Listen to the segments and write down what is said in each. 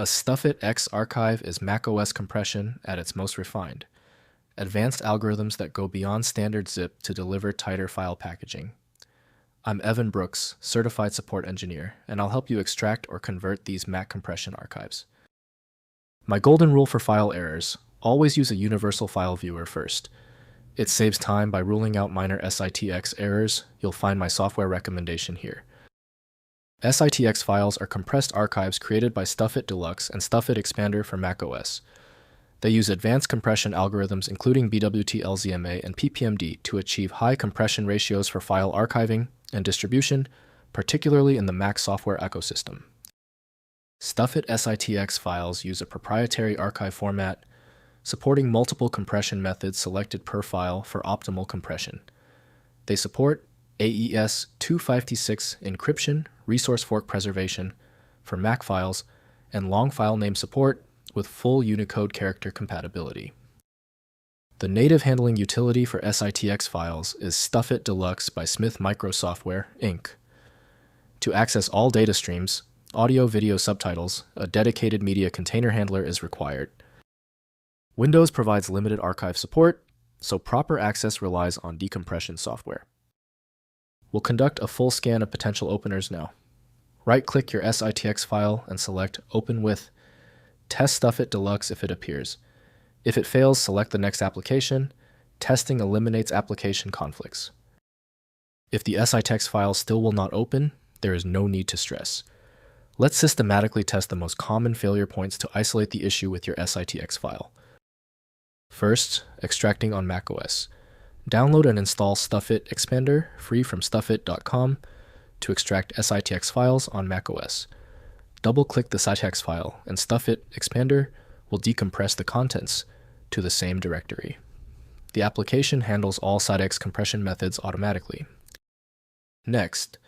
A StuffIt archive is macOS compression at its most refined. Advanced algorithms that go beyond standard zip to deliver tighter file packaging. I'm Evan Brooks, Certified Support Engineer, and I'll help you extract or convert these Mac compression archives. My golden rule for file errors: always use a universal file viewer first. It saves time by ruling out minor SITX errors. You'll find my software recommendation here. SITX files are compressed archives created by StuffIt Deluxe and StuffIt Expander for macOS. They use advanced compression algorithms including BWT LZMA and PPMd to achieve high compression ratios for file archiving and distribution, particularly in the Mac software ecosystem. StuffIt SITX files use a proprietary archive format, supporting multiple compression methods selected per file for optimal compression. They support AES 256 encryption, resource fork preservation for Mac files, and long file name support with full Unicode character compatibility. The native handling utility for SITX files is StuffIt Deluxe by Smith Micro Software, Inc. To access all data streams, audio-video subtitles, a dedicated media container handler is required. Windows provides limited archive support, so proper access relies on decompression software. We'll conduct a full scan of potential openers now. Right-click your SITX file and select Open With. Test StuffIt Deluxe if it appears. If it fails, select the next application. Testing eliminates application conflicts. If the SITX file still will not open, there is no need to stress. Let's systematically test the most common failure points to isolate the issue with your SITX file. First, extracting on macOS. Download and install StuffIt Expander, free from StuffIt.com, to extract SITX files on macOS. Double-click the SITX file, and StuffIt Expander will decompress the contents to the same directory. The application handles all SITX compression methods automatically. Next,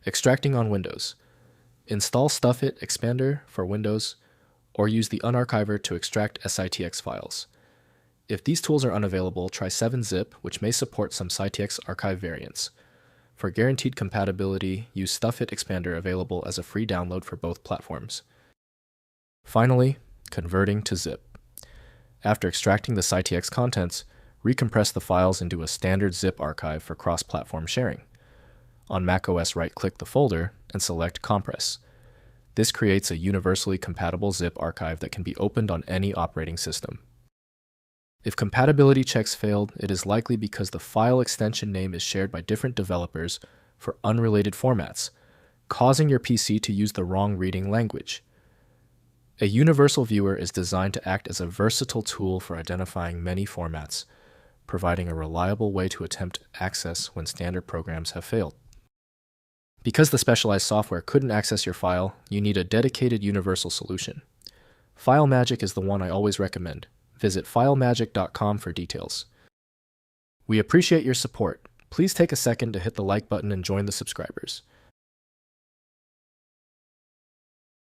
extracting on Windows. Install StuffIt Expander for Windows, or use the Unarchiver to extract SITX files. If these tools are unavailable, try 7-zip, which may support some SITX archive variants. For guaranteed compatibility, use StuffIt Expander, available as a free download for both platforms. Finally, converting to zip. After extracting the SITX contents, recompress the files into a standard zip archive for cross-platform sharing. On macOS, right-click the folder and select Compress. This creates a universally compatible zip archive that can be opened on any operating system. If compatibility checks failed, it is likely because the file extension name is shared by different developers for unrelated formats, causing your PC to use the wrong reading language. A universal viewer is designed to act as a versatile tool for identifying many formats, providing a reliable way to attempt access when standard programs have failed. Because the specialized software couldn't access your file, you need a dedicated universal solution. FileMagick is the one I always recommend. Visit filemagick.com for details. We appreciate your support. Please take a second to hit the like button and join the subscribers.